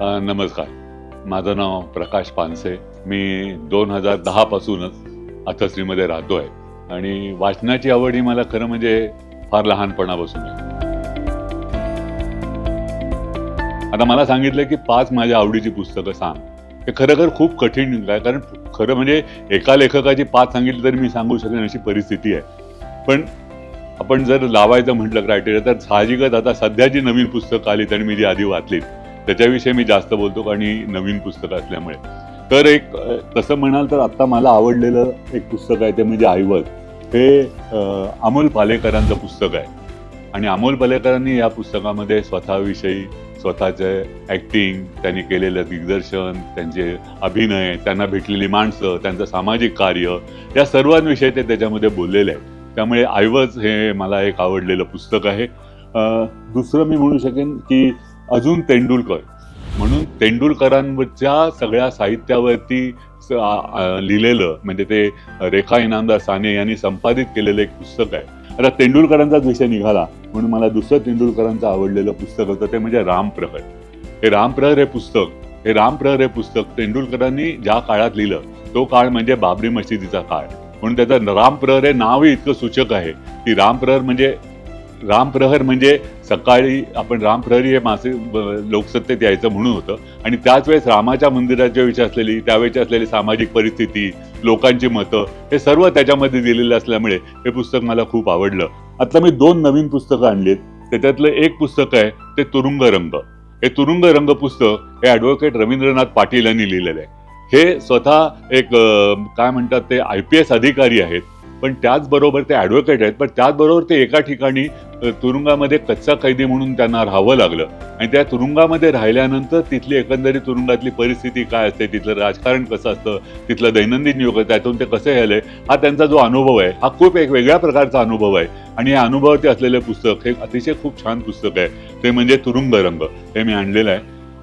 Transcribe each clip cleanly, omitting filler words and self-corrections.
नमस्कार. माझं नाव प्रकाश पानसे. मी 2010 पासूनच अथश्रीमध्ये राहतो आहे आणि वाचनाची आवड ही मला खरं म्हणजे फार लहानपणापासून आहे. आता मला सांगितलं की 5 माझ्या आवडीची पुस्तकं सांग. हे खरं खूप कठीण आहे, कारण खरं म्हणजे एका लेखकाची 5 सांगितली तरी मी सांगू शकेन अशी परिस्थिती आहे. पण आपण जर लावायचं म्हटलं क्रायटेरिया, तर साहजिकच आता सध्या जी नवीन पुस्तकं आलीत आणि मी जी आधी वाचलीत त्याच्याविषयी मी जास्त बोलतो आणि नवीन पुस्तकं असल्यामुळे. तर एक तसं म्हणाल तर आत्ता मला आवडलेलं एक पुस्तक आहे ते म्हणजे आयवज. हे अमोल पालेकरांचं पुस्तक आहे आणि अमोल पालेकरांनी या पुस्तकामध्ये स्वतःविषयी, स्वतःचे ॲक्टिंग, त्यांनी केलेलं दिग्दर्शन, त्यांचे अभिनय, त्यांना भेटलेली माणसं, त्यांचं सामाजिक कार्य, या सर्वांविषयी ते त्याच्यामध्ये बोललेले आहे. त्यामुळे आयवज हे मला एक आवडलेलं पुस्तक आहे. दुसरं मी म्हणू शकेन की अजून तेंडुलकर म्हणून तेंडुलकरांवरच्या सगळ्या साहित्यावरती लिहिलेलं म्हणजे ते रेखा इनामदार साने यांनी संपादित केलेलं एक पुस्तक आहे. आता तेंडुलकरांचाच विषय निघाला म्हणून मला दुसरं तेंडुलकरांचं आवडलेलं पुस्तक होतं ते म्हणजे रामप्रहर. हे रामप्रहर हे पुस्तक तेंडुलकरांनी ज्या काळात लिहिलं तो काळ म्हणजे बाबरी मशिदीचा काळ, म्हणून त्याचं रामप्रहर हे नावही इतकं सूचक आहे की रामप्रहर म्हणजे सकाळी आपण रामप्रहरी हे मासे लोकसत्तेत यायचं म्हणून होतं आणि त्याच वेळेस रामाच्या मंदिराच्या विषयी असलेली त्यावेळेची असलेली सामाजिक परिस्थिती, लोकांची मतं, हे सर्व त्याच्यामध्ये दिलेलं असल्यामुळे हे पुस्तक मला खूप आवडलं. आता मी 2 नवीन पुस्तकं आणलीत. त्याच्यातलं एक पुस्तक आहे ते तुरुंग रंग. हे तुरुंग रंग पुस्तक हे ॲडव्होकेट रवींद्रनाथ पाटील यांनी लिहिलेलं आहे. हे स्वतः एक काय म्हणतात ते IPS अधिकारी आहेत, पण त्याचबरोबर ते ॲडव्होकेट आहेत, पण त्याचबरोबर ते एका ठिकाणी तुरुंगामध्ये कच्चा कैदी म्हणून त्यांना राहावं लागलं आणि त्या तुरुंगामध्ये राहिल्यानंतर तिथली एकंदरीत तुरुंगातली परिस्थिती काय असते, तिथलं राजकारण कसं असतं, तिथलं दैनंदिन योग त्यातून ते कसं यायलंय, हा त्यांचा जो अनुभव आहे हा खूप एक वेगळ्या प्रकारचा अनुभव आहे आणि या अनुभवावरती असलेलं पुस्तक हे अतिशय खूप छान पुस्तक आहे. ते म्हणजे तुरुंग रंग. हे मी आणलेलं आहे.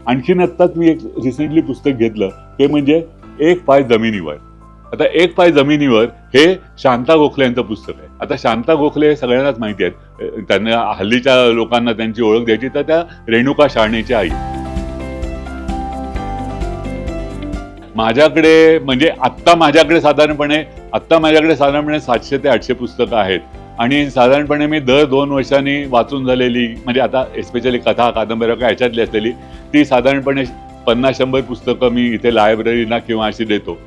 आणखीन आत्ताच मी एक रिसेंटली पुस्तक घेतलं ते म्हणजे एक पाय जमिनीवर. आता एक पाय जमिनीवर हे शांता गोखले यांचं पुस्तक आहे. आता शांता गोखले हे सगळ्यांनाच माहिती आहेत. त्यांना हल्लीच्या लोकांना त्यांची ओळख द्यायची तर त्या रेणुका शाळणेची आई. आत्ता माझ्याकडे साधारणपणे 700 ते 800 पुस्तकं आहेत आणि साधारणपणे मी दर 2 वर्षांनी वाचून झालेली म्हणजे आता एस्पेशली कथा, कादंबऱ्या काय ह्याच्यातली असलेली ती साधारणपणे 50-100 पुस्तकं मी इथे लायब्ररीला किंवा अशी देतो.